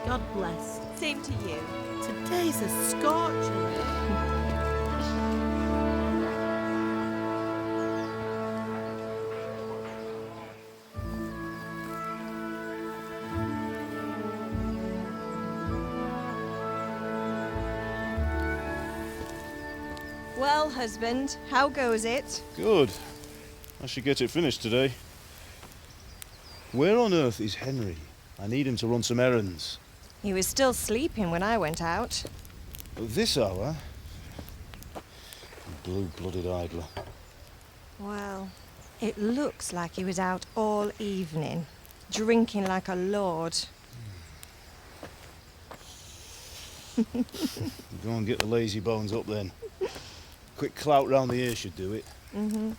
God bless. Same to you. Today's a scorcher. Well, husband, how goes it? Good. I should get it finished today. Where on earth is Henry? I need him to run some errands. He was still sleeping when I went out. At this hour? Blue-blooded idler. Well, it looks like he was out all evening, drinking like a lord. Go and get the lazy bones up then. Quick clout round the ear should do it. Mm-hmm.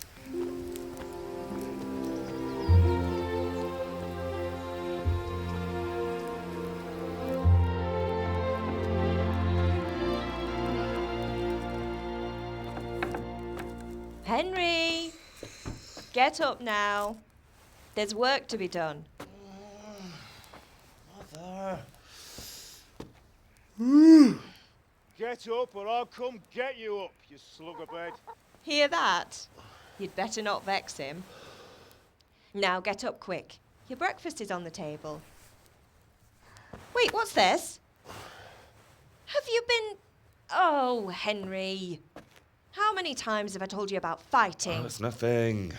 Henry! Get up now. There's work to be done. Mother. Get up or I'll come get you up, you slugabed. Hear that? You'd better not vex him. Now get up quick. Your breakfast is on the table. Wait, what's this? Have you been... Oh, Henry. How many times have I told you about fighting? Oh, it's nothing.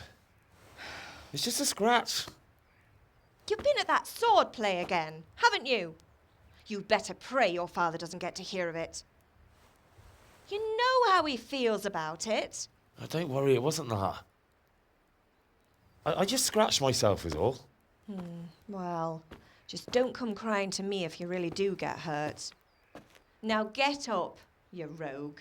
It's just a scratch. You've been at that sword play again, haven't you? You'd better pray your father doesn't get to hear of it. You know how he feels about it. Oh, don't worry, it wasn't that. I just scratched myself is all. Well, just don't come crying to me if you really do get hurt. Now get up, you rogue.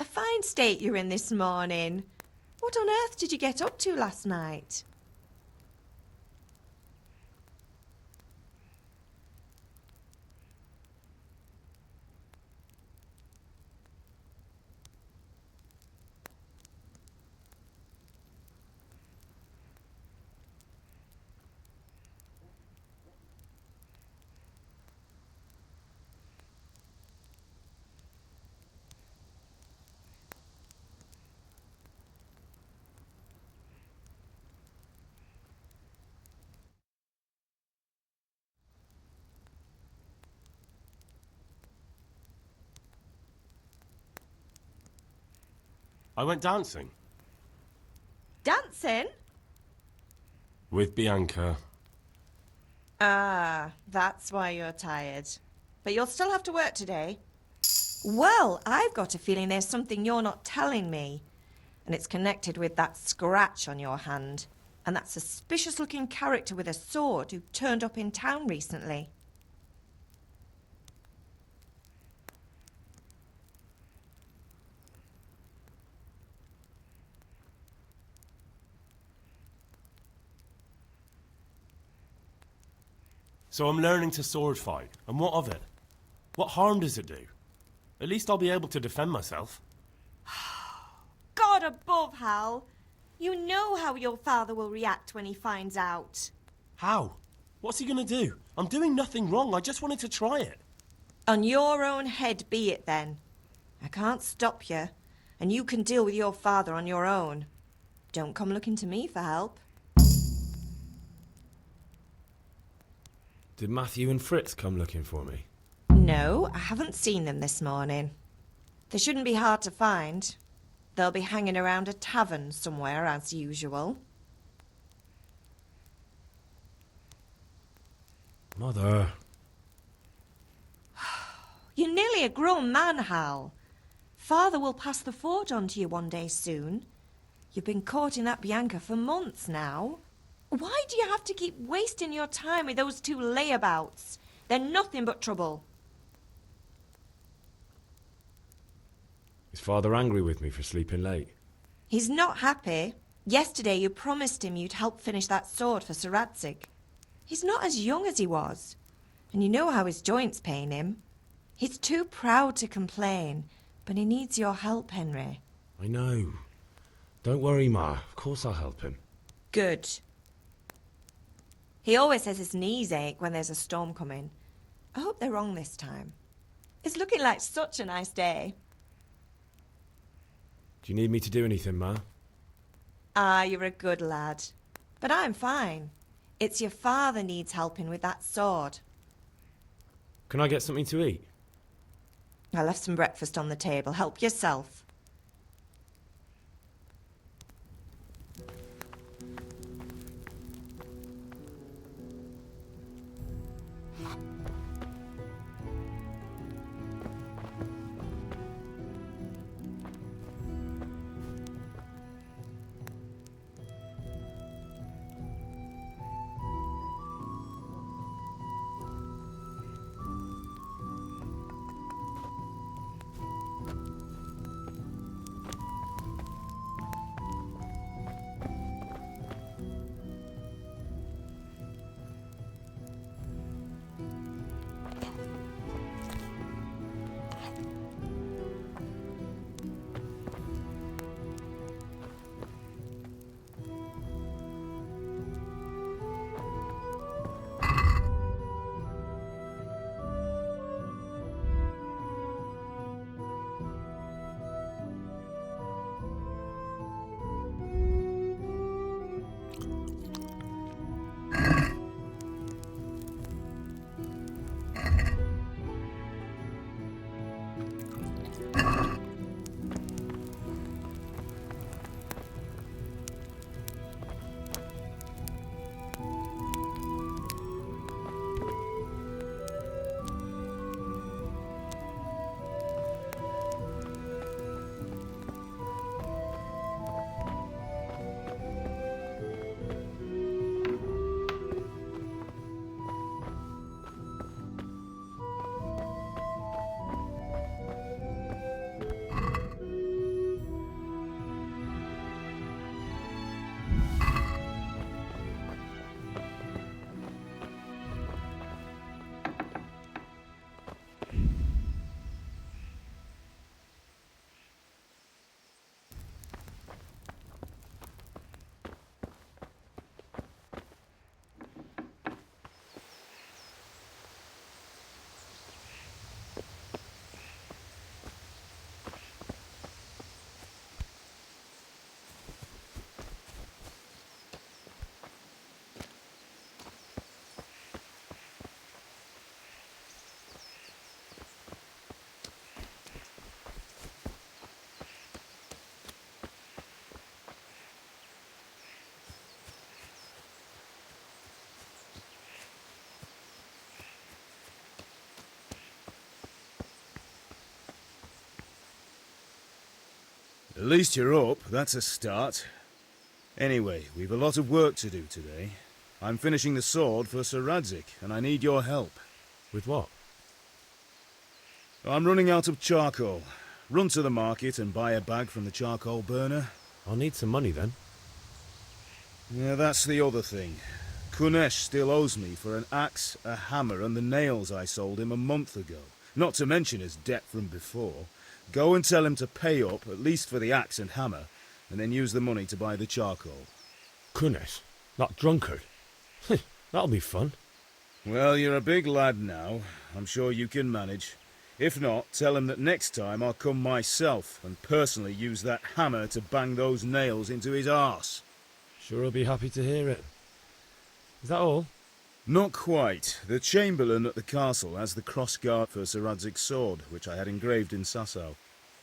A fine state you're in this morning. What on earth did you get up to last night? I went dancing. Dancing? With Bianca. Ah, that's why you're tired. But you'll still have to work today. Well, I've got a feeling there's something you're not telling me. And it's connected with that scratch on your hand. And that suspicious-looking character with a sword who turned up in town recently. So I'm learning to sword fight. And what of it? What harm does it do? At least I'll be able to defend myself. God above, Hal. You know how your father will react when he finds out. How? What's he gonna do? I'm doing nothing wrong. I just wanted to try it. On your own head be it then. I can't stop you, and you can deal with your father on your own. Don't come looking to me for help. Did Matthew and Fritz come looking for me? No, I haven't seen them this morning. They shouldn't be hard to find. They'll be hanging around a tavern somewhere, as usual. Mother. You're nearly a grown man, Hal. Father will pass the forge on to you one day soon. You've been courting that Bianca for months now. Why do you have to keep wasting your time with those two layabouts? They're nothing but trouble. Is Father angry with me for sleeping late? He's not happy. Yesterday you promised him you'd help finish that sword for Sir Radzig. He's not as young as he was, and you know how his joints pain him. He's too proud to complain, but he needs your help, Henry. I know. Don't worry, Ma. Of course I'll help him. Good. He always says his knees ache when there's a storm coming. I hope they're wrong this time. It's looking like such a nice day. Do you need me to do anything, Ma? Ah, you're a good lad. But I'm fine. It's your father needs helping with that sword. Can I get something to eat? I left some breakfast on the table. Help yourself. At least you're up, that's a start. Anyway, we've a lot of work to do today. I'm finishing the sword for Sir Radzig, and I need your help. With what? I'm running out of charcoal. Run to the market and buy a bag from the charcoal burner. I'll need some money then. Yeah, that's the other thing. Kunesh still owes me for an axe, a hammer, and the nails I sold him a month ago. Not to mention his debt from before. Go and tell him to pay up, at least for the axe and hammer, and then use the money to buy the charcoal. Kunesh? That drunkard? That'll be fun. Well, you're a big lad now. I'm sure you can manage. If not, tell him that next time I'll come myself and personally use that hammer to bang those nails into his arse. Sure he'll be happy to hear it. Is that all? Not quite. The Chamberlain at the castle has the crossguard for Sir Radzig's sword, which I had engraved in Sasau.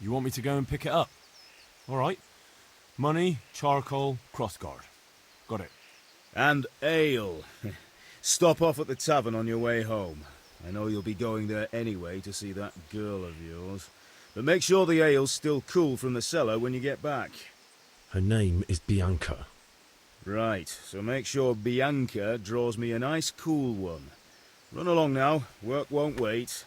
You want me to go and pick it up? All right. Money, charcoal, crossguard. Got it. And ale. Stop off at the tavern on your way home. I know you'll be going there anyway to see that girl of yours. But make sure the ale's still cool from the cellar when you get back. Her name is Bianca. Right, so make sure Bianca draws me a nice cool one. Run along now, work won't wait.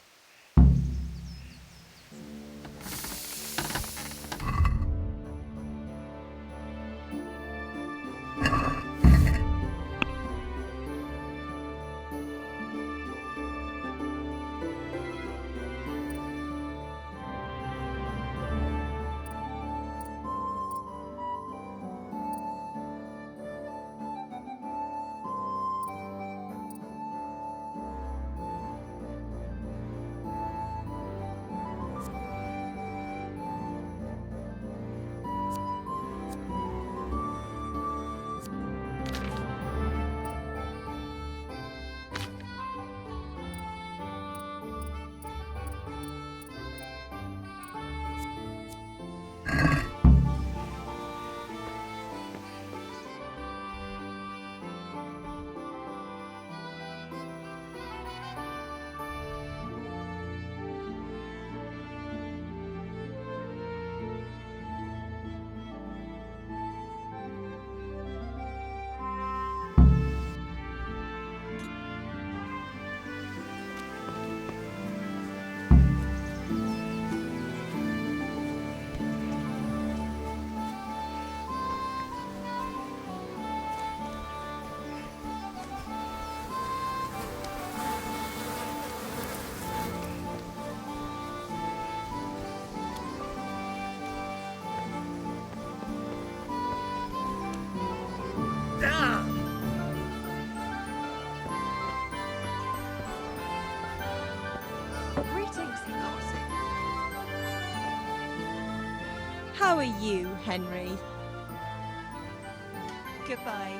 Greetings, how are you, Henry? Goodbye.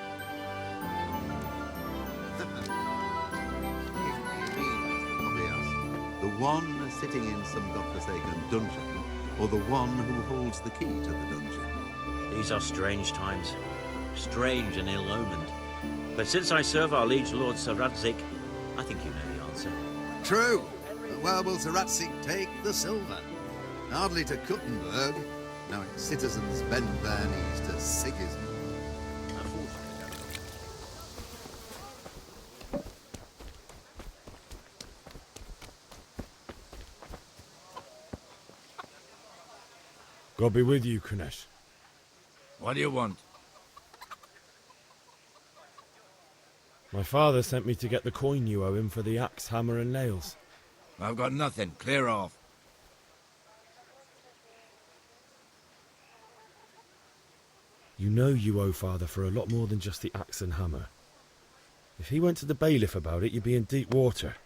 The one sitting in some godforsaken dungeon, or the one who holds the key to the dungeon? These are strange times, strange and ill-omened. But since I serve our liege lord Sir Radzik, I think you know the answer. True. But where will Sir Ratzik take the silver? Hardly to Kuttenberg. Now its citizens bend their knees to Sigismund. God be with you, Kunesh. What do you want? My father sent me to get the coin you owe him for the axe, hammer and nails. I've got nothing. Clear off. You know you owe father for a lot more than just the axe and hammer. If he went to the bailiff about it, you'd be in deep water.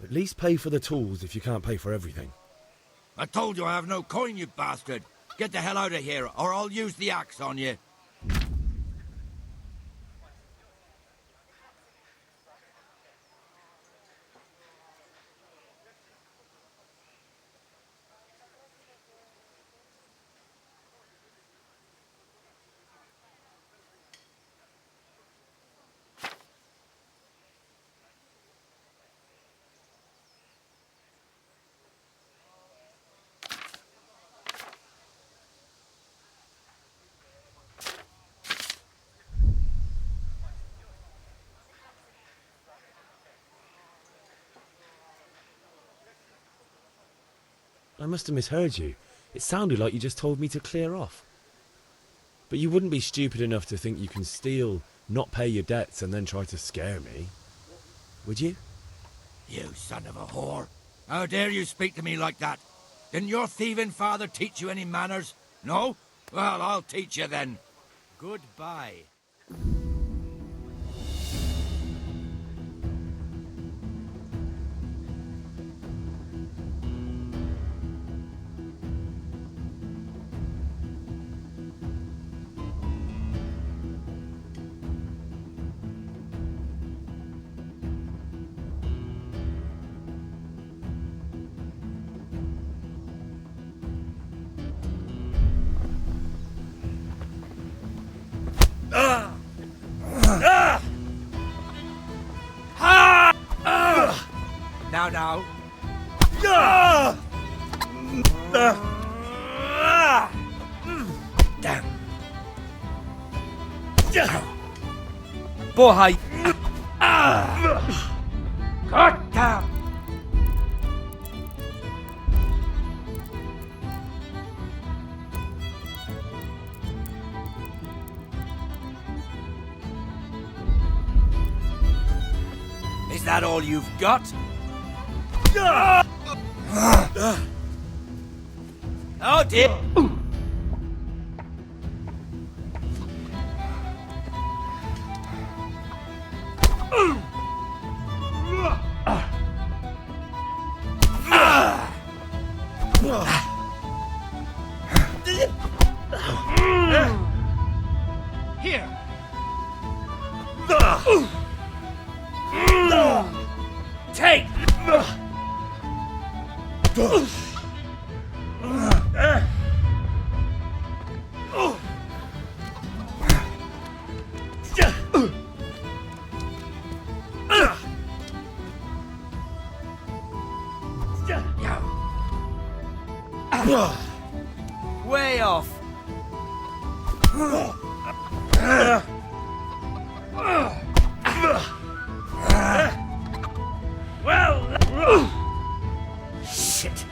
At least pay for the tools if you can't pay for everything. I told you I have no coin, you bastard. Get the hell out of here, or I'll use the axe on you. I must have misheard you. It sounded like you just told me to clear off. But you wouldn't be stupid enough to think you can steal, not pay your debts, and then try to scare me. Would you? You son of a whore. How dare you speak to me like that? Didn't your thieving father teach you any manners? No? Well, I'll teach you then. Goodbye. Now. Damn. Boy. God damn. Is that all you've got? Oh dear. Here. Take. Way off. Well. Shit.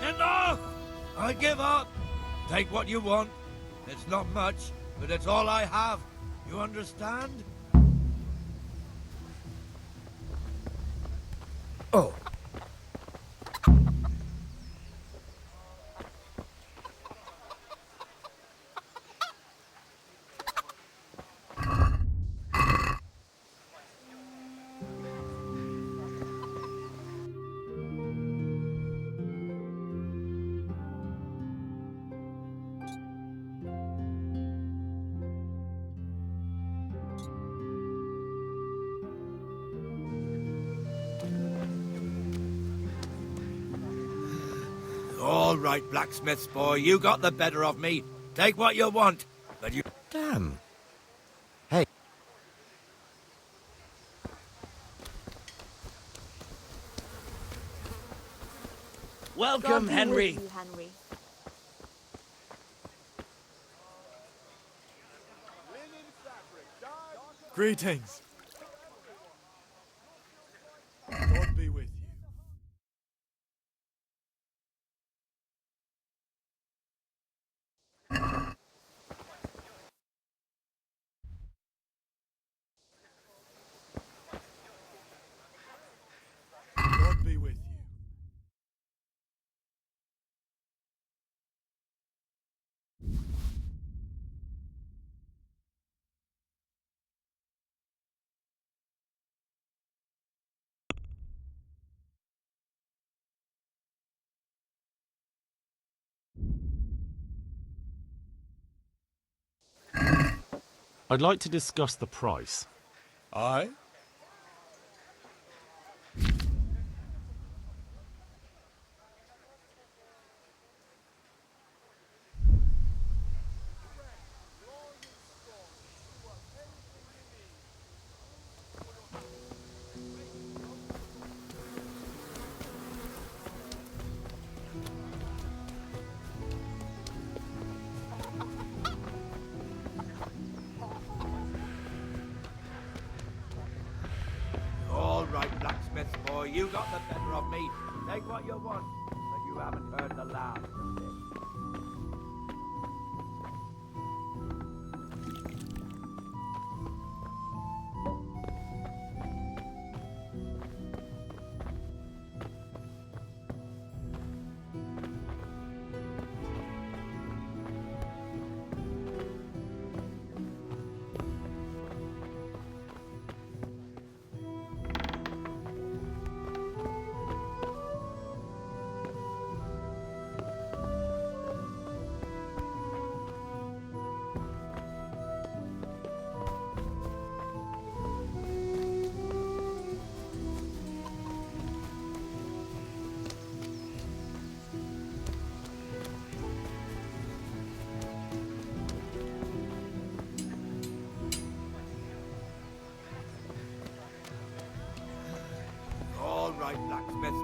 Enough! I give up. Take what you want. It's not much, but it's all I have. You understand? Oh. All right, blacksmith's boy, you got the better of me. Take what you want, but you... Damn. Hey. Welcome, Henry. Greetings. God be with you. God be with you. I'd like to discuss the price. Aye? All right, blacksmith's boy, you got the better of me. Take what you want, but you haven't heard the last of this. right, blacksmith.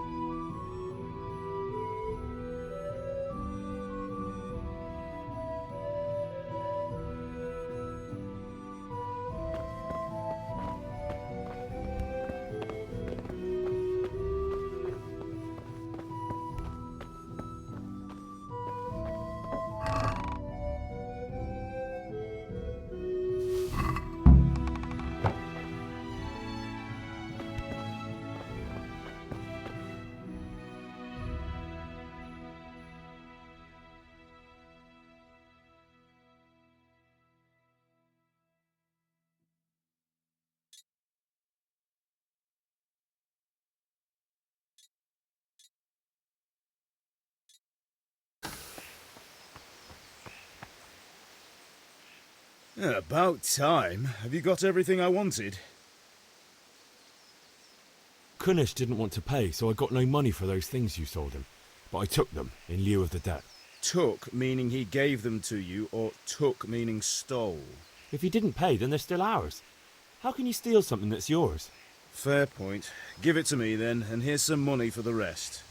Yeah, about time. Have you got everything I wanted? Kunish didn't want to pay, so I got no money for those things you sold him. But I took them in lieu of the debt. Took meaning he gave them to you, or took meaning stole? If he didn't pay, then they're still ours. How can you steal something that's yours? Fair point. Give it to me then, and here's some money for the rest.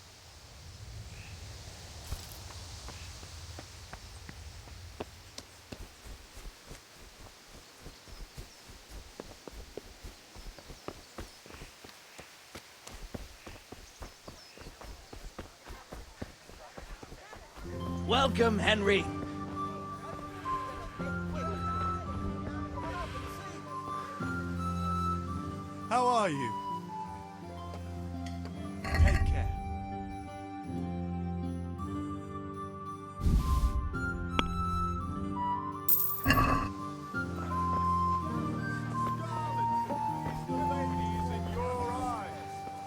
Welcome, Henry. How are you? Take care.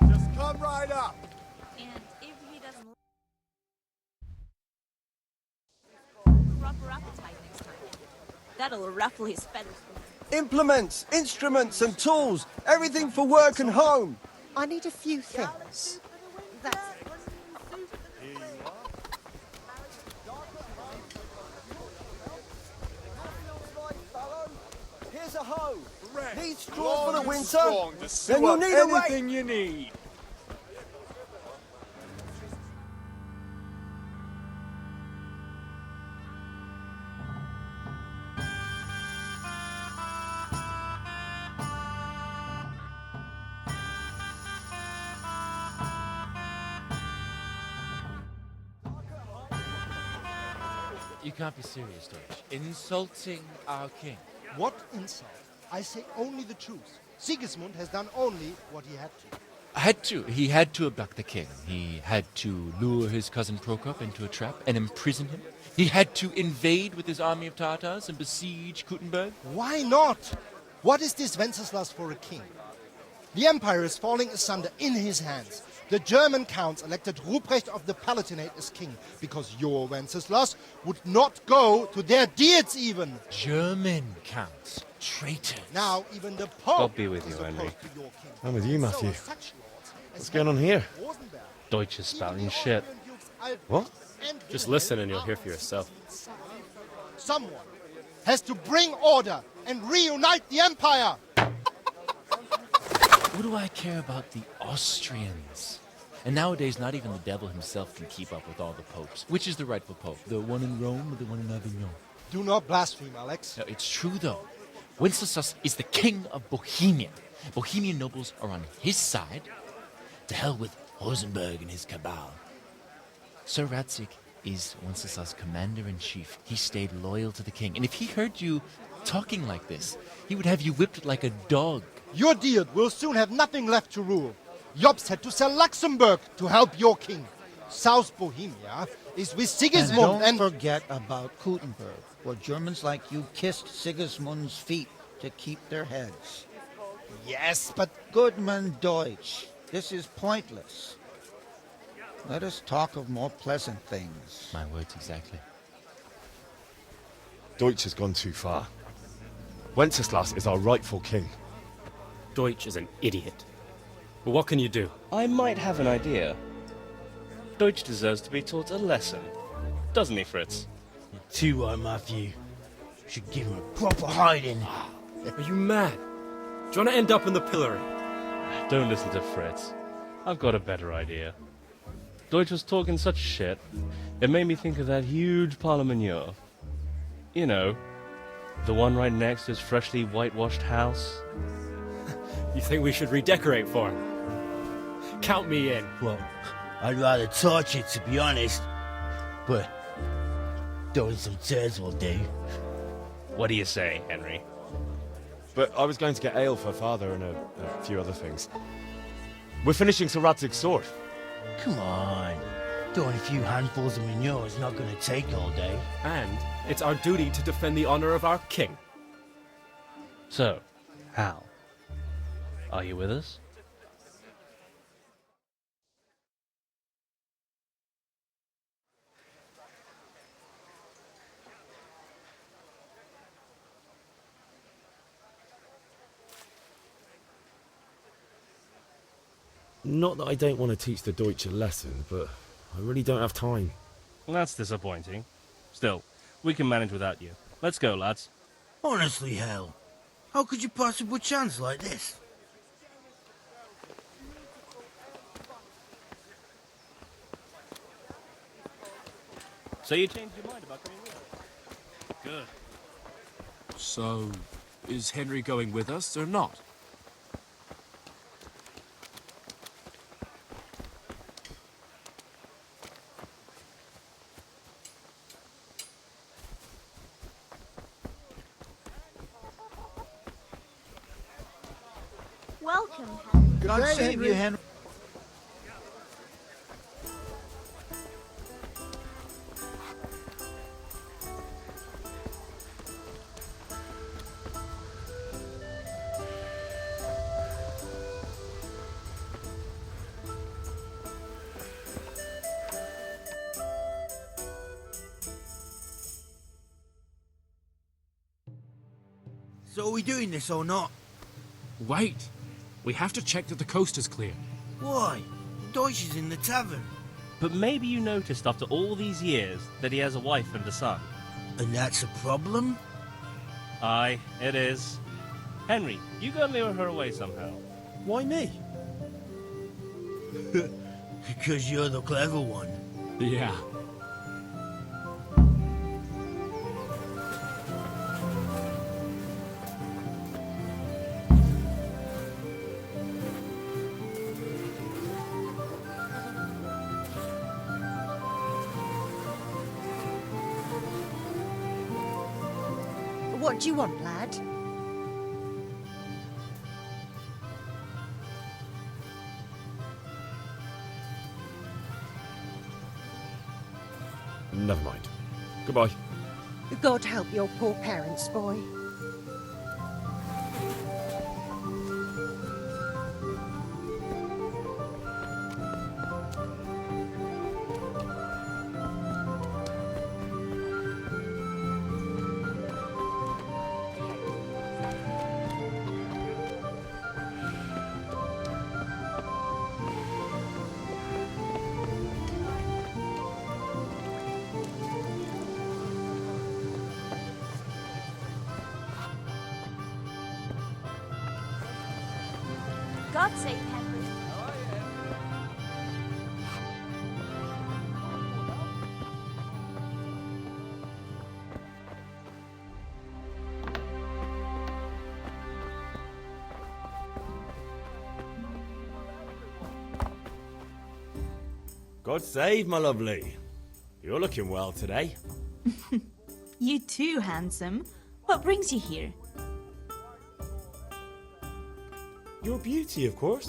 Just come right up. And if he doesn't proper appetite next time, that'll ruffle his feathers. Implements, instruments and tools. Everything for work and home. I need a few things. That's Here's a hoe. Correct. Need straw for the Long and winter? strong to sew Then you'll up need a rake. anything you need. You can't be serious, Deutsch. Insulting our king. What insult? I say only the truth. Sigismund has done only what he had to. He had to abduct the king. He had to lure his cousin Prokop into a trap and imprison him. He had to invade with his army of Tatars and besiege Kuttenberg. Why not? What is this Wenceslas for a king? The empire is falling asunder in his hands. The German counts elected Ruprecht of the Palatinate as king because your Wenceslas would not go to their deeds even. German counts. Traitors. Now even the Pope God be with you, is Henry. opposed to your king. I'm with you, Matthew. So such lords as What's going on here? Rosenberg, Deutsch is spouting shit. What? and Just Wilhelm listen and you'll are hear for yourself. Someone has to bring order and reunite the empire. What do I care about the Austrians? And nowadays, not even the devil himself can keep up with all the popes. Which is the rightful pope? The one in Rome or the one in Avignon? Do not blaspheme, Alex. No, it's true, though. Wenceslas is the king of Bohemia. Bohemian nobles are on his side. To hell with Rosenberg and his cabal. Sir Radzik is Wenceslas' commander-in-chief. He stayed loyal to the king. And if he heard you talking like this, he would have you whipped like a dog. Your deed will soon have nothing left to rule. Jobst had to sell Luxembourg to help your king. South Bohemia is with Sigismund and don't forget about Kuttenberg, where Germans like you kissed Sigismund's feet to keep their heads. Yes, but Goodman Deutsch, this is pointless. Let us talk of more pleasant things. My words exactly. Deutsch has gone too far. Wenceslas is our rightful king. Deutsch is an idiot. But what can you do? I might have an idea. Deutsch deserves to be taught a lesson. Doesn't he, Fritz? Too right, Matthew. Should give him a proper hiding. Are you mad? Do you want to end up in the pillory? Don't listen to Fritz. I've got a better idea. Deutsch was talking such shit, it made me think of that huge pile of manure. You know, the one right next to his freshly whitewashed house. You think we should redecorate for him? Count me in. Well, I'd rather torch it, to be honest. But throwing some turds will do. What do you say, Henry? But I was going to get ale for Father and a few other things. We're finishing Sir Radzig's sword. Come on. Throwing a few handfuls of manure is not going to take all day. And it's our duty to defend the honor of our king. So, Hal, are you with us? Not that I don't want to teach the Deutsch a lesson, but I really don't have time. That's disappointing. Still, we can manage without you. Let's go, lads. Honestly, Hal, how could you possibly chance like this? So you changed your mind about coming with us? Good. So, is Henry going with us or not? Welcome, Henry. God save you, Henry. So are we doing this or not? Wait! We have to check that the coast is clear. Why? Deutsch is in the tavern. But maybe you noticed after all these years that he has a wife and a son. And that's a problem? Aye, it is. Henry, you go and lure her away somehow. Why me? Because you're the clever one. Yeah. What do you want, lad? Never mind. Goodbye. God help your poor parents, boy. God save Henry. God save, my lovely. You're looking well today. You too, handsome. What brings you here? Your beauty, of course.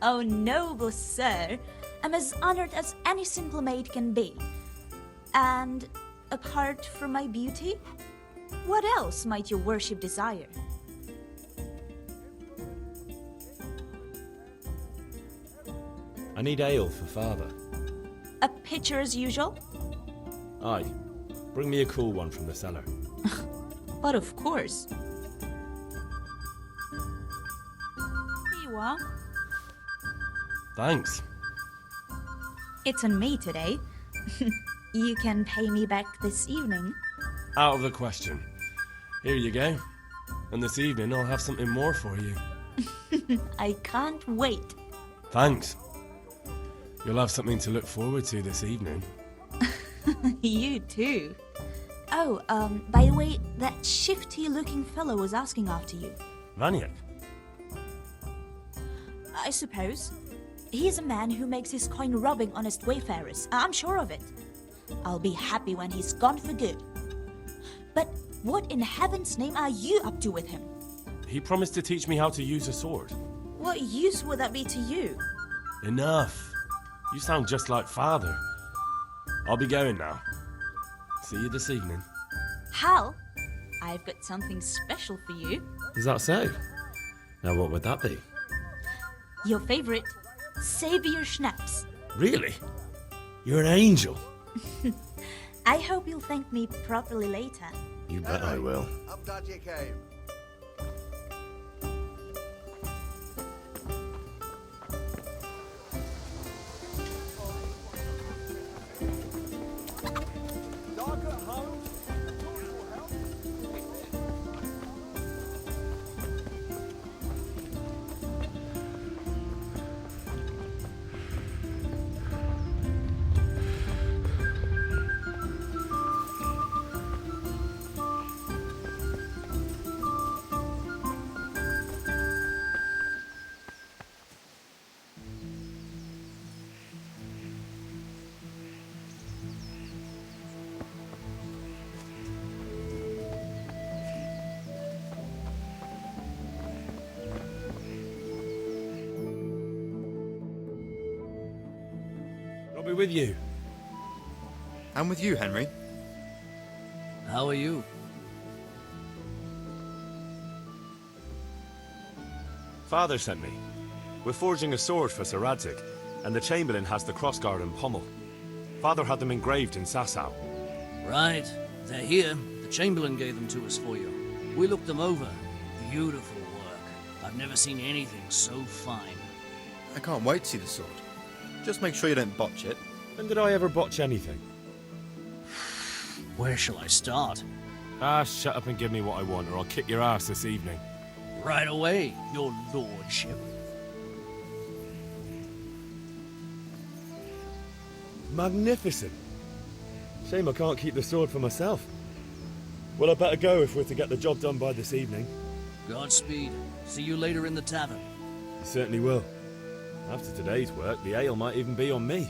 Oh, noble sir. I'm as honored as any simple maid can be. And apart from my beauty, what else might your worship desire? I need ale for Father. A pitcher as usual? Aye. Bring me a cool one from the cellar. But of course. Here you are. Thanks. It's on me today. You can pay me back this evening. Out of the question. Here you go. And this evening I'll have something more for you. I can't wait. Thanks. You'll have something to look forward to this evening. You too. Oh, by the way, that shifty-looking fellow was asking after you. Vaniak? I suppose. He's a man who makes his coin robbing honest wayfarers. I'm sure of it. I'll be happy when he's gone for good. But what in heaven's name are you up to with him? He promised to teach me how to use a sword. What use would that be to you? Enough. You sound just like Father. I'll be going now. See you this evening. Hal, I've got something special for you. Is that so? Now what would that be? Your favorite, Savior Schnapps. Really? You're an angel. I hope you'll thank me properly later. You bet I will. Up that you came. I'll be with you. I'm with you, Henry. How are you? Father sent me. We're forging a sword for Sir Radzig, and the Chamberlain has the crossguard and pommel. Father had them engraved in Sasau. Right. They're here. The Chamberlain gave them to us for you. We looked them over. Beautiful work. I've never seen anything so fine. I can't wait to see the sword. Just make sure you don't botch it. When did I ever botch anything? Where shall I start? Shut up and give me what I want, or I'll kick your ass this evening. Right away, your lordship. Magnificent. Shame I can't keep the sword for myself. Well, I better go if we're to get the job done by this evening. Godspeed. See you later in the tavern. You certainly will. After today's work, the ale might even be on me.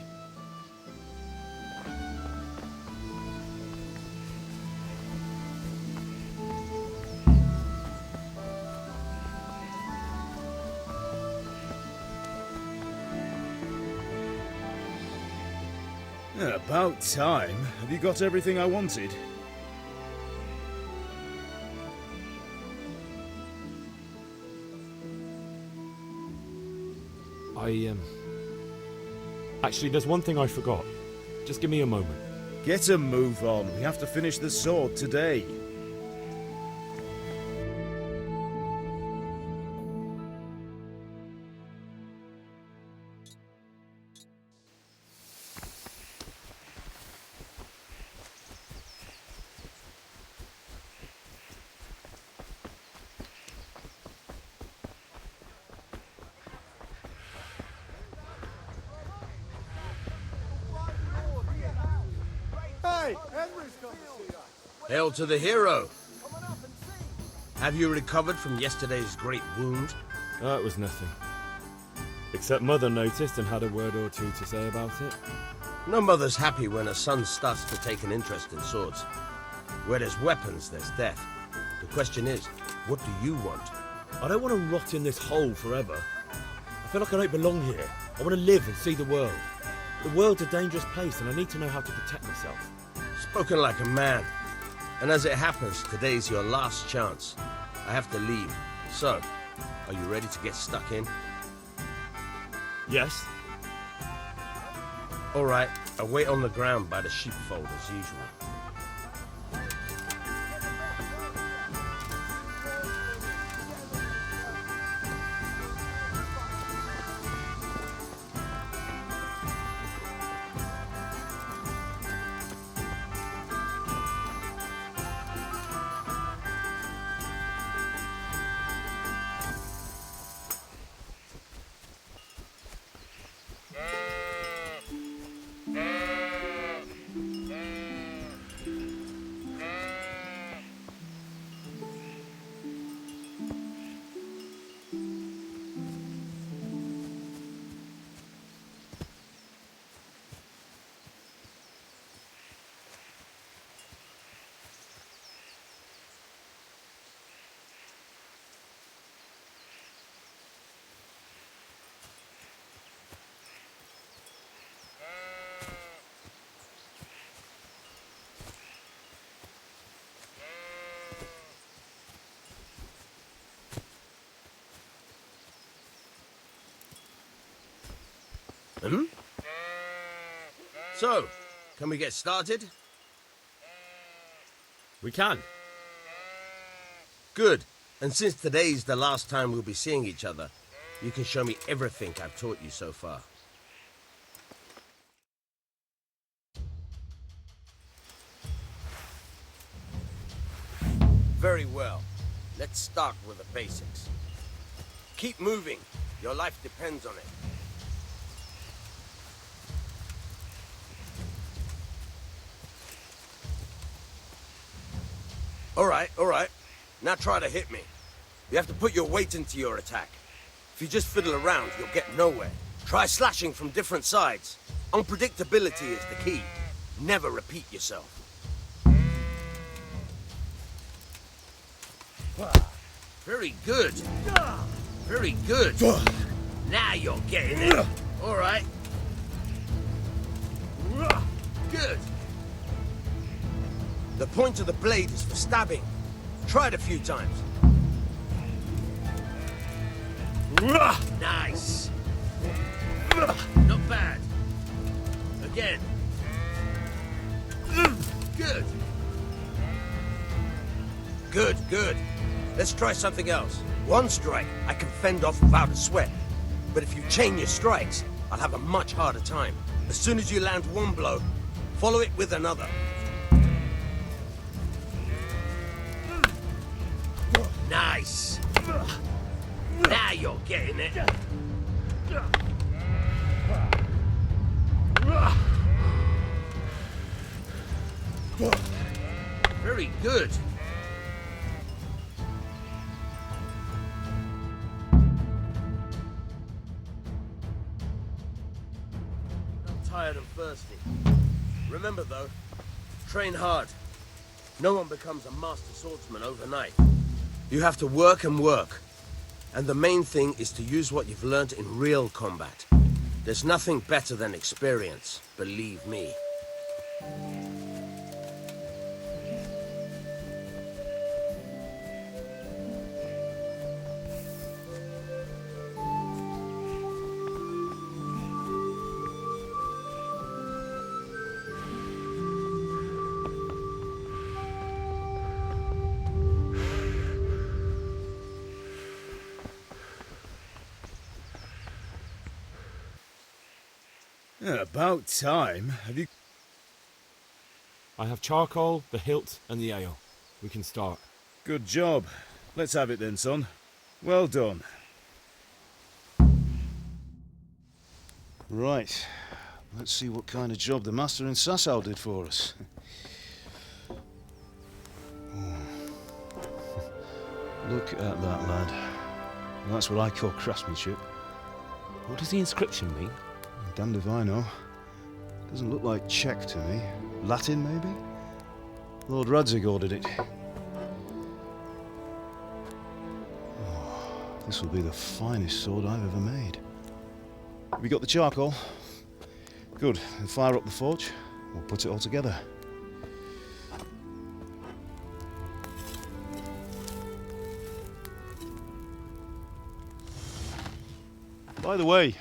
About time. Have you got everything I wanted? Actually, there's one thing I forgot. Just give me a moment. Get a move on. We have to finish the sword today. Hail to the hero! Have you recovered from yesterday's great wound? It was nothing. Except Mother noticed and had a word or two to say about it. No mother's happy when a son starts to take an interest in swords. Where there's weapons, there's death. The question is, what do you want? I don't want to rot in this hole forever. I feel like I don't belong here. I want to live and see the world. The world's a dangerous place and I need to know how to protect myself. Spoken like a man. And as it happens, today's your last chance. I have to leave. So, are you ready to get stuck in? Yes. All right, I'll wait on the ground by the sheepfold as usual. Hmm? So, can we get started? We can. Good. And since today's the last time we'll be seeing each other, you can show me everything I've taught you so far. Very well. Let's start with the basics. Keep moving. Your life depends on it. All right. Now try to hit me. You have to put your weight into your attack. If you just fiddle around, you'll get nowhere. Try slashing from different sides. Unpredictability is the key. Never repeat yourself. Very good. Very good. Now you're getting it. All right. Good. The point of the blade is for stabbing. Try it a few times. Nice. Not bad. Again. Good. Good. Let's try something else. One strike, I can fend off without a sweat. But if you chain your strikes, I'll have a much harder time. As soon as you land one blow, follow it with another. Nice. Now you're getting it. Very good. I'm tired and thirsty. Remember though, train hard. No one becomes a master swordsman overnight. You have to work and work. And the main thing is to use what you've learned in real combat. There's nothing better than experience, believe me. Yeah, about time. Have you... I have charcoal, the hilt, and the ale. We can start. Good job. Let's have it then, son. Well done. Right. Let's see what kind of job the master in Sasau did for us. Look at that, lad. Well, that's what I call craftsmanship. What does the inscription mean? Damned if I know. Doesn't look like Czech to me. Latin, maybe? Lord Radzig ordered it. Oh, this will be the finest sword I've ever made. Have you got the charcoal? Good. Then fire up the forge. We'll put it all together. By the way,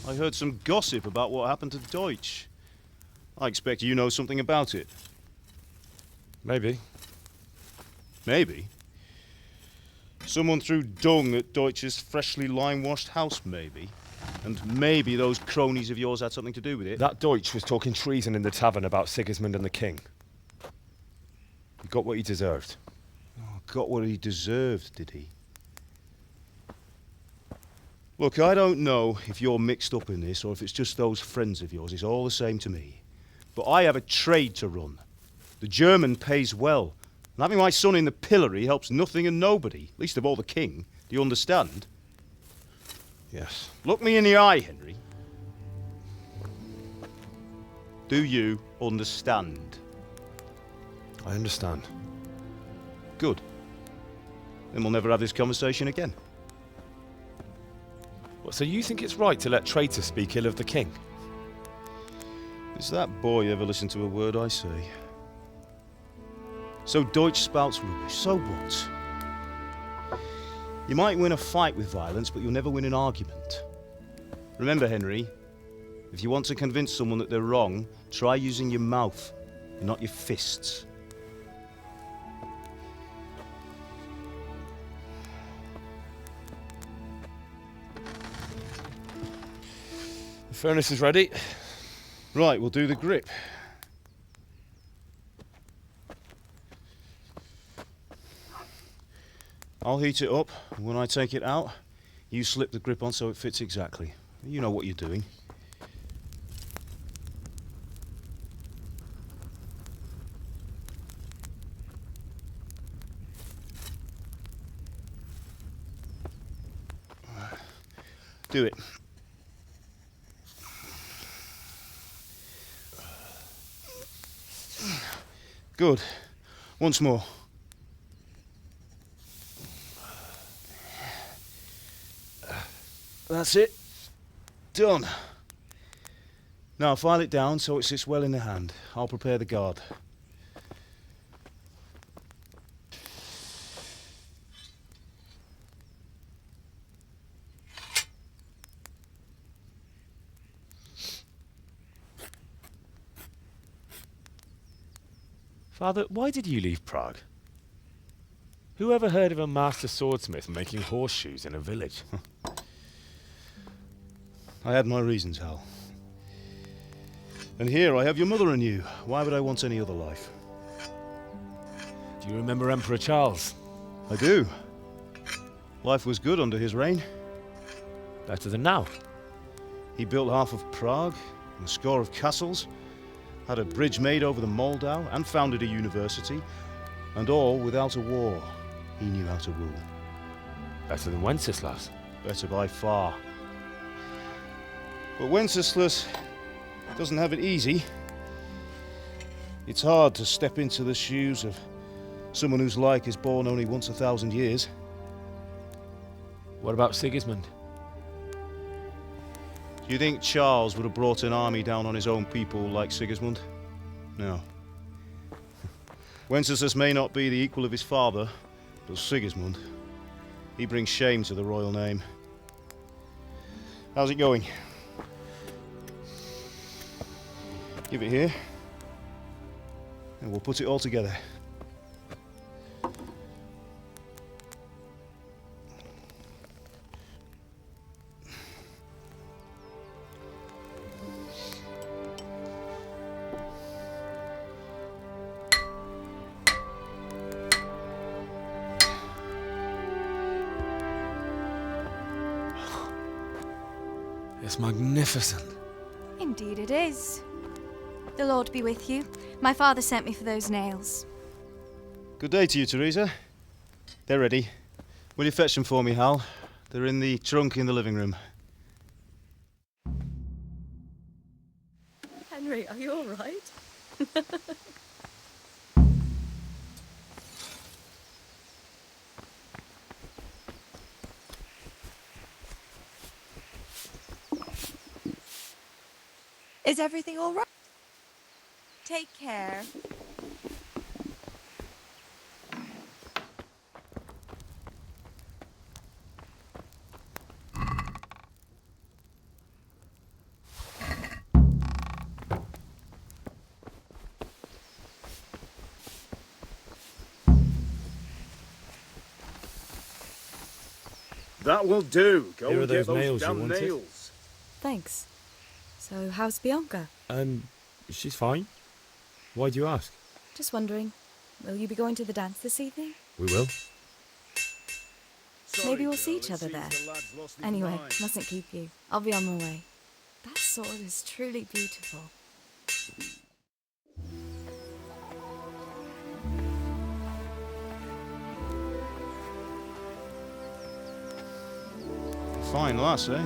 I heard some gossip about what happened to Deutsch. I expect you know something about it. Maybe. Maybe? Someone threw dung at Deutsch's freshly lime-washed house, maybe? And maybe those cronies of yours had something to do with it? That Deutsch was talking treason in the tavern about Sigismund and the king. He got what he deserved. Oh, got what he deserved, did he? Look, I don't know if you're mixed up in this or if it's just those friends of yours. It's all the same to me. But I have a trade to run. The German pays well. And having my son in the pillory helps nothing and nobody, least of all the king. Do you understand? Yes. Look me in the eye, Henry. Do you understand? I understand. Good. Then we'll never have this conversation again. What, so you think it's right to let traitors speak ill of the king? Does that boy ever listen to a word I say? So Deutsch spouts rubbish. So what? You might win a fight with violence, but you'll never win an argument. Remember, Henry, If you want to convince someone that they're wrong, try using your mouth, not your fists. The furnace is ready. Right, we'll do the grip. I'll heat it up, and when I take it out, you slip the grip on so it fits exactly. You know what you're doing. Do it. Good. Once more. That's it. Done. Now file it down so it sits well in the hand. I'll prepare the guard. Father, why did you leave Prague? Who ever heard of a master swordsmith making horseshoes in a village? I had my reasons, Hal. And here I have your mother and you. Why would I want any other life? Do you remember Emperor Charles? I do. Life was good under his reign. Better than now. He built half of Prague, and a score of castles, had a bridge made over the Moldau, and founded a university, and all without a war. He knew how to rule. Better than Wenceslas. Better by far. But Wenceslas doesn't have it easy. It's hard to step into the shoes of someone whose like is born only once 1,000 years. What about Sigismund? Do you think Charles would have brought an army down on his own people like Sigismund? No. Wenceslas may not be the equal of his father, but Sigismund, he brings shame to the royal name. How's it going? Give it here, and we'll put it all together. It's magnificent. Indeed it is. The Lord be with you. My father sent me for those nails. Good day to you, Teresa. They're ready. Will you fetch them for me, Hal? They're in the trunk in the living room. Henry, are you all right? Is everything all right? Take care. That will do. Go Here are and get those nails you damn wanted. nails. Thanks. So, how's Bianca? She's fine. Why do you ask? Just wondering, will you be going to the dance this evening? We will. Maybe we'll see each other there. Anyway, mustn't keep you. I'll be on my way. That sword is truly beautiful. Fine lass, eh?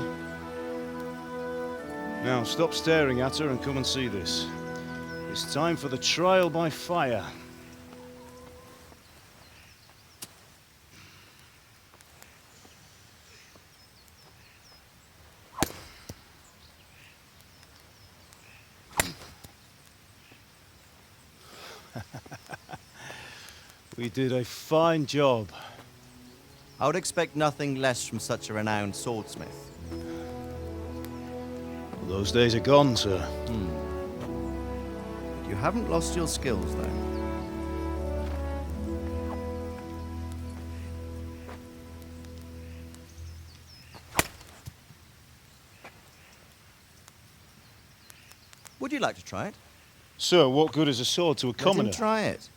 Now stop staring at her and come and see this. It's time for the trial by fire. We did a fine job. I would expect nothing less from such a renowned swordsmith. those days are gone, sir. You haven't lost your skills, though. Would you like to try it? Sir, what good is a sword to a commoner? Let him try it.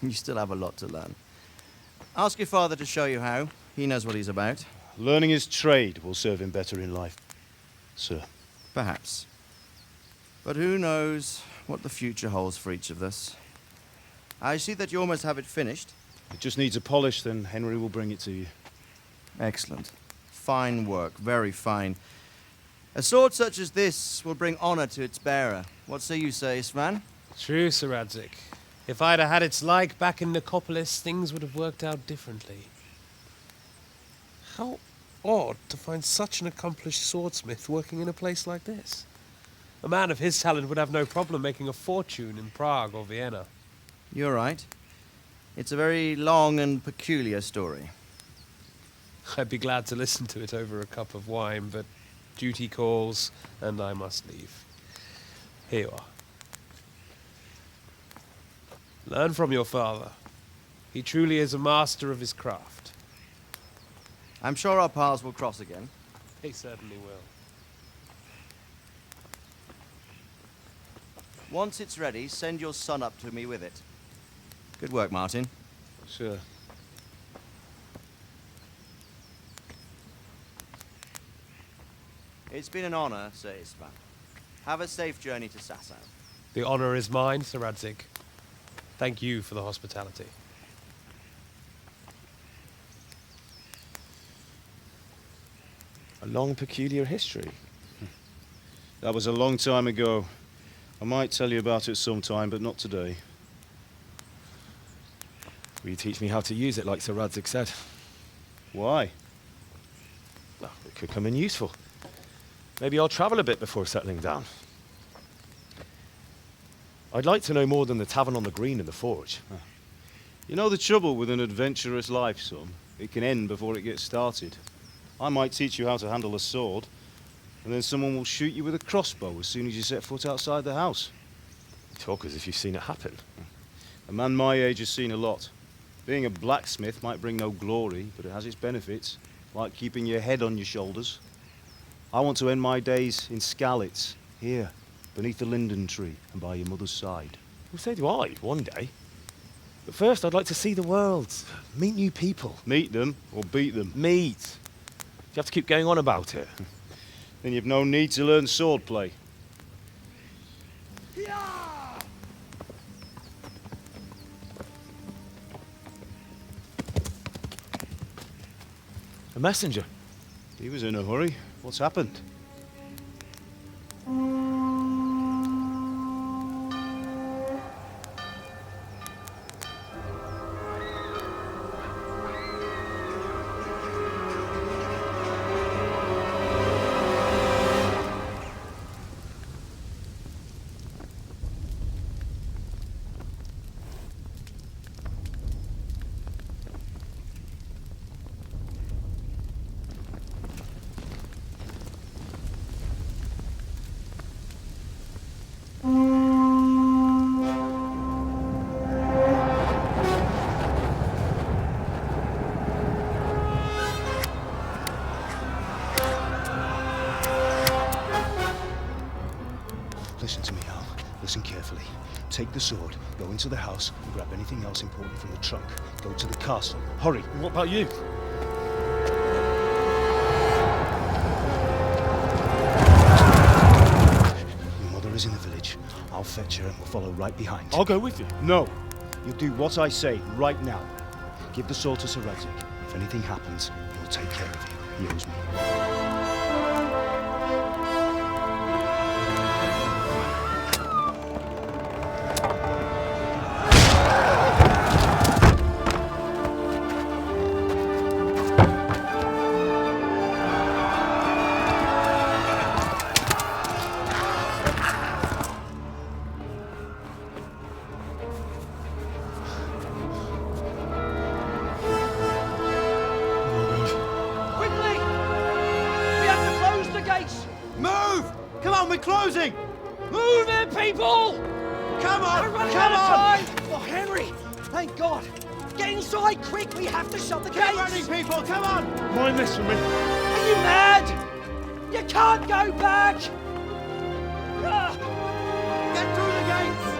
You still have a lot to learn. Ask your father to show you how. He knows what he's about. Learning his trade will serve him better in life, sir. Perhaps. But who knows what the future holds for each of us. I see that you almost have it finished. It just needs a polish, then Henry will bring it to you. Excellent. Fine work, very fine. A sword such as this will bring honor to its bearer. What say you, Svan? True, Sir Radzik. If I'd had its like back in Nicopolis, things would have worked out differently. How odd to find such an accomplished swordsmith working in a place like this. A man of his talent would have no problem making a fortune in Prague or Vienna. You're right. It's a very long and peculiar story. I'd be glad to listen to it over a cup of wine, but duty calls, and I must leave. Here you are. Learn from your father. He truly is a master of his craft. I'm sure our paths will cross again. He certainly will. Once it's ready, send your son up to me with it. Good work, Martin. Sure. It's been an honor, Sir Isvan. Have a safe journey to Sasau. The honor is mine, Sir Radzik. Thank you for the hospitality. A long, peculiar history. That was a long time ago. I might tell you about it sometime, but not today. Will you teach me how to use it, like Sir Radzik said? Why? Well, it could come in useful. Maybe I'll travel a bit before settling down. I'd like to know more than the tavern on the green and the forge. You know the trouble with an adventurous life, son? It can end before it gets started. I might teach you how to handle a sword, and then someone will shoot you with a crossbow as soon as you set foot outside the house. You talk as if you've seen it happen. A man my age has seen a lot. Being a blacksmith might bring no glory, but it has its benefits, like keeping your head on your shoulders. I want to end my days in Skalitz, here, beneath the linden tree and by your mother's side. Well, so do I, one day. But first, I'd like to see the world, meet new people. Meet them or beat them? Meet. You have to keep going on about it. Then you've no need to learn swordplay. A messenger. He was in a hurry. What's happened? Listen to me, Al. Listen carefully. Take the sword, go into the house, and grab anything else important from the trunk. Go to the castle. Hurry. What about you? Your mother is in the village. I'll fetch her and we'll follow right behind. I'll go with you. No. You'll do what I say right now. Give the sword to Sir Radzik. If anything happens, he'll take care of you. He owes me. closing! Move it, people! Come on! We're running Come out of on! time! Oh, Henry! Thank God! Get inside, quick! We have to shut the Keep gates! running, people! Come on! Mind this for me. Are you mad? You can't go back! Ah! Get through the gates!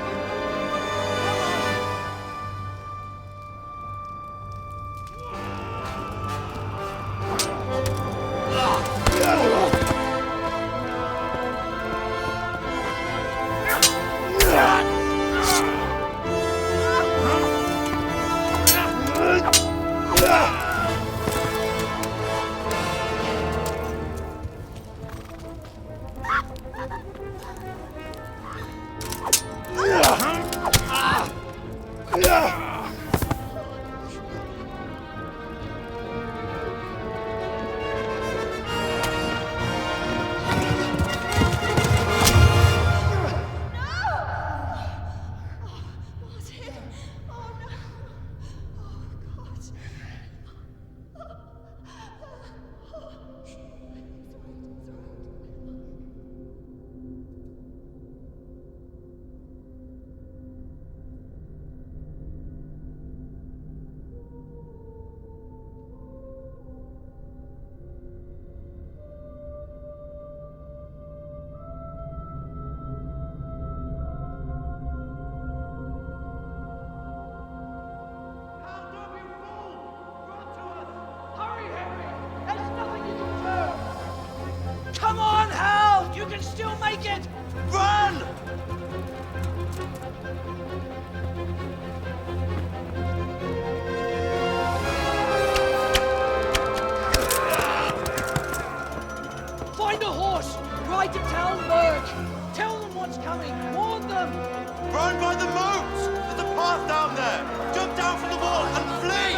Come on, Hal! You can still make it! Run! Find a horse! Ride to Talmberg! Tell them what's coming! Warn them! Run by the moat! There's a path down there! Jump down from the wall and flee!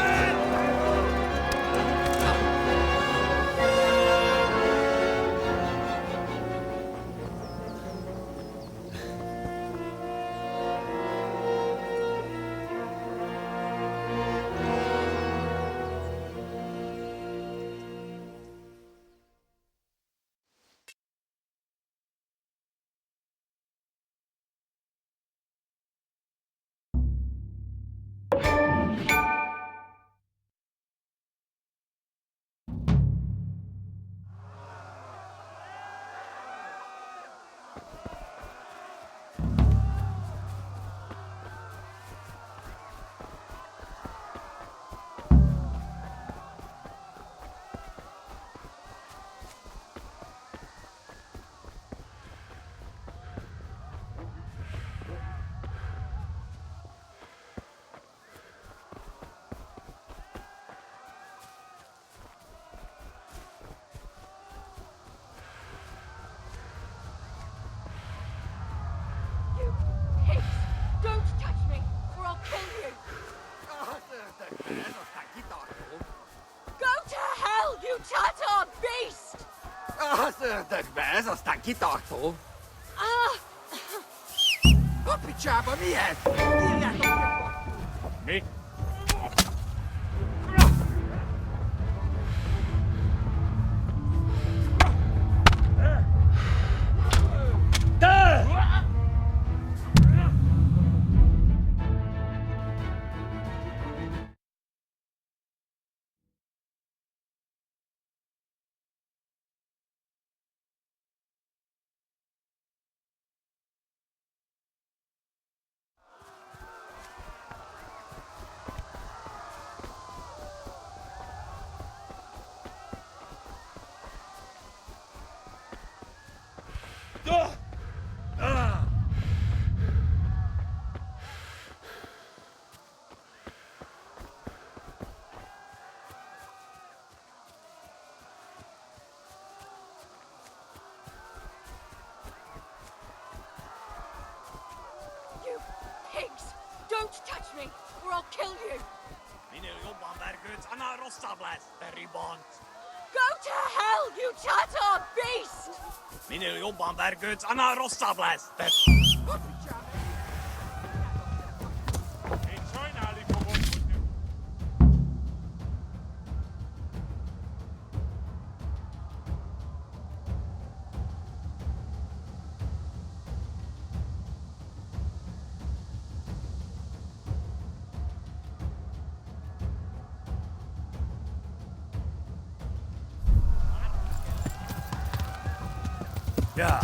Don't touch me, or I'll kill you! Go to hell, you Tatar beast! Ah! Me? You pigs! Don't touch me, or I'll kill you! Go to hell, you Tatar beast! Yeah.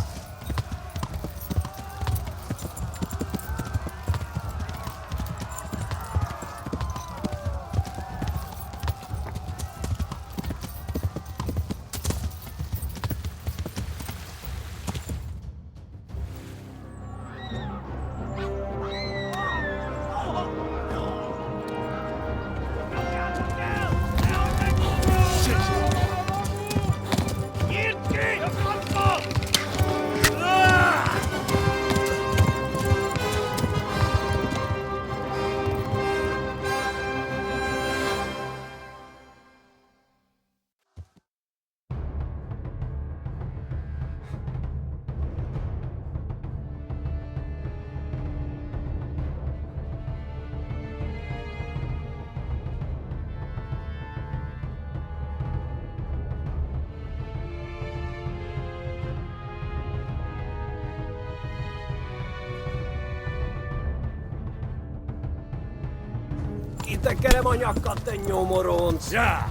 Itekerem a nyakat, te nyomoronc! Yeah.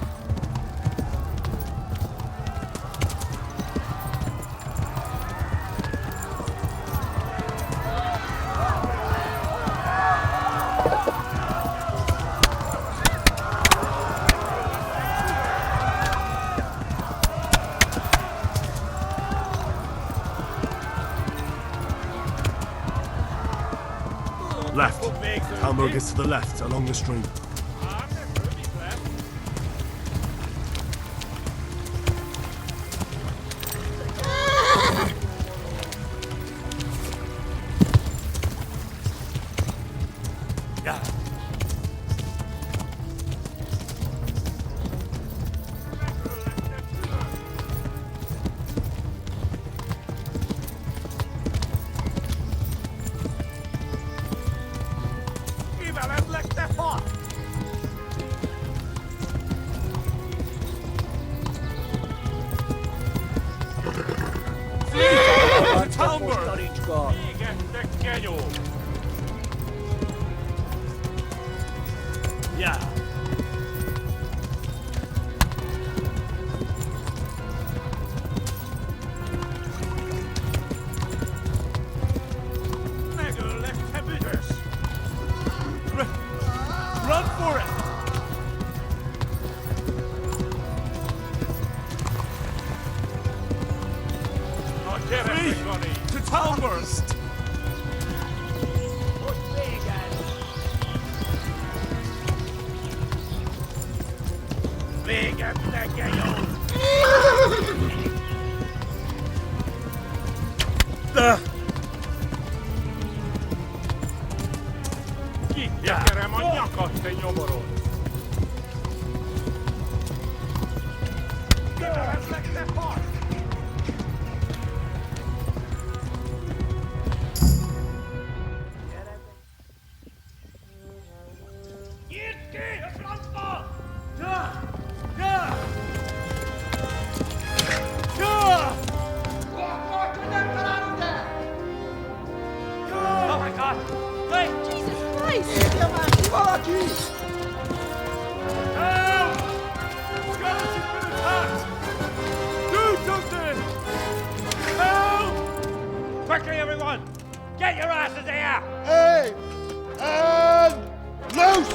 Left. Hamburg is to the left, along the stream. Yeah. Run for it! Free to Talbot! Itekerem a nyakat, te nyomoron! Kinevezlek, te far! Nyitd ki a francba! Ja! Ja! Ja! Nem találunk el! Oh my God! Wait! Jesus Christ! Érje már ki valaki! Help! Skalitz has been attacked! Do something! Help! Quickly, everyone! Get your asses here! Hey! And loose!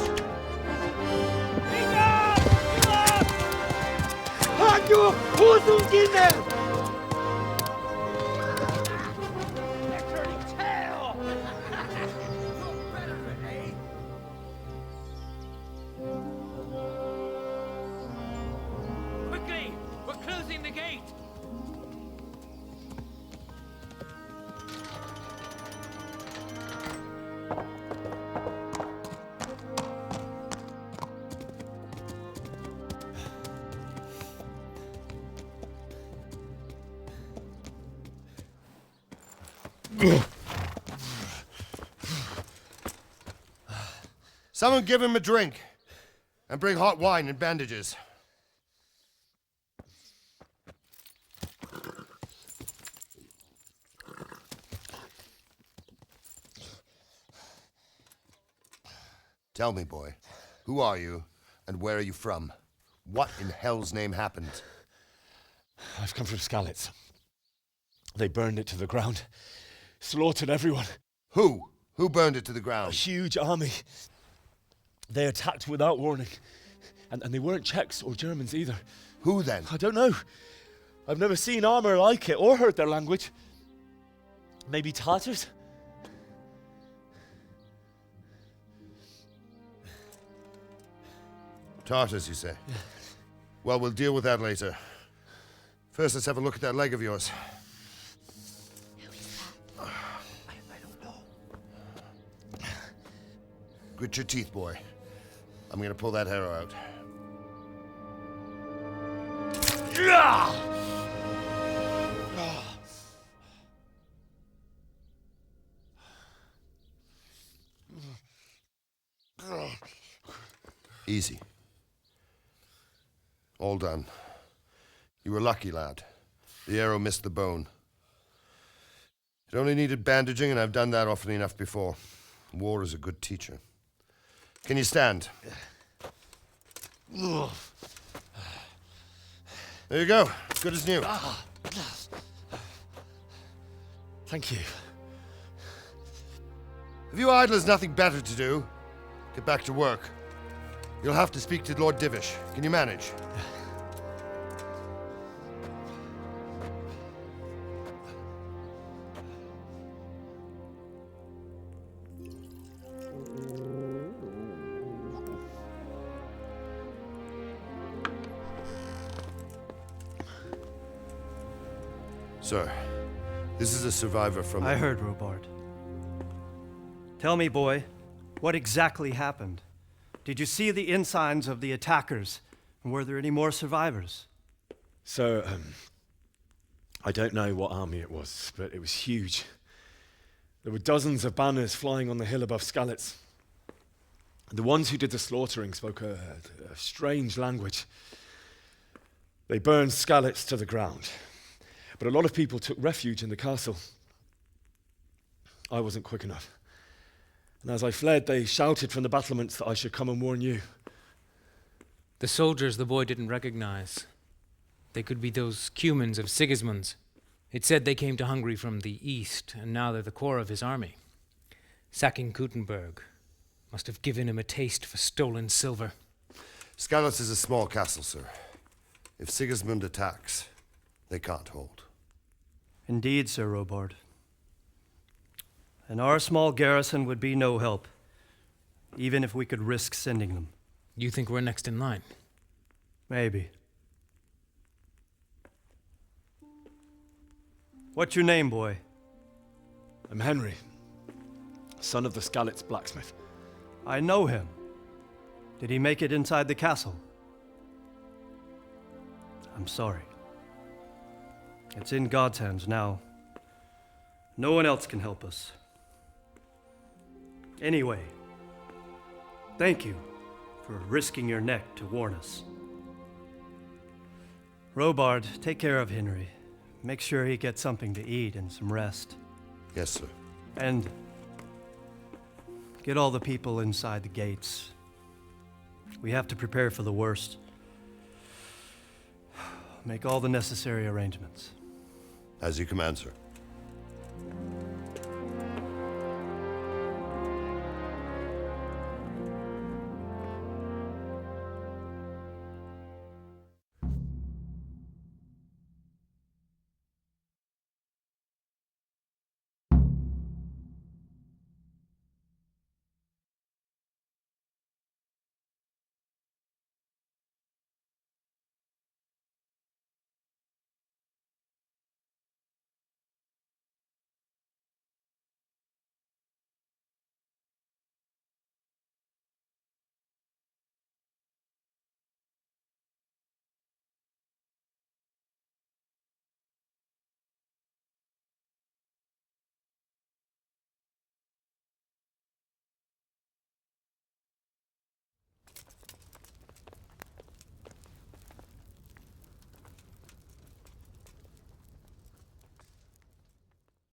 Hagyjuk! Húzzunk innen! Quickly! We're closing the gate! Someone give him a drink. And bring hot wine and bandages. Tell me, boy, who are you and where are you from? What in hell's name happened? I've come from Skalitz. They burned it to the ground. Slaughtered everyone. Who? Who burned it to the A ground? huge army. They attacked without warning. And they weren't Czechs or Germans either. Who then? I don't know. I've never seen armor like it or heard their language. Maybe Tatars? Tartars, you say? Yeah. Well, we'll deal with that later. First, let's have a look at that leg of yours. I don't know. Grit your teeth, boy. I'm gonna pull that arrow out. Easy. All done. You were lucky, lad. The arrow missed the bone. It only needed bandaging, and I've done that often enough before. War is a good teacher. Can you stand? There you go. Good as new. Thank you. Have you idlers nothing better to do? Get back to work. You'll have to speak to Lord Divish. Can you manage? Sir, this is a survivor from... I heard, Robard. Tell me, boy, what exactly happened? Did you see the ensigns of the attackers? And were there any more survivors? So, I don't know what army it was, but it was huge. There were dozens of banners flying on the hill above Skalitz. The ones who did the slaughtering spoke a strange language. They burned Skalitz to the ground. But a lot of people took refuge in the castle. I wasn't quick enough. And as I fled, they shouted from the battlements that I should come and warn you. The soldiers the boy didn't recognize. They could be those Cumans of Sigismund's. It said they came to Hungary from the east, and now they're the core of his army. Sacking Kuttenberg must have given him a taste for stolen silver. Skalitz is a small castle, sir. If Sigismund attacks, they can't hold. Indeed, Sir Robard. And our small garrison would be no help, even if we could risk sending them. You think we're next in line? Maybe. What's your name, boy? I'm Henry, son of the Skalitz blacksmith. I know him. Did he make it inside the castle? I'm sorry. It's in God's hands now. No one else can help us. Anyway, thank you for risking your neck to warn us. Robard, take care of Henry. Make sure he gets something to eat and some rest. Yes, sir. And get all the people inside the gates. We have to prepare for the worst. Make all the necessary arrangements. As you command, sir.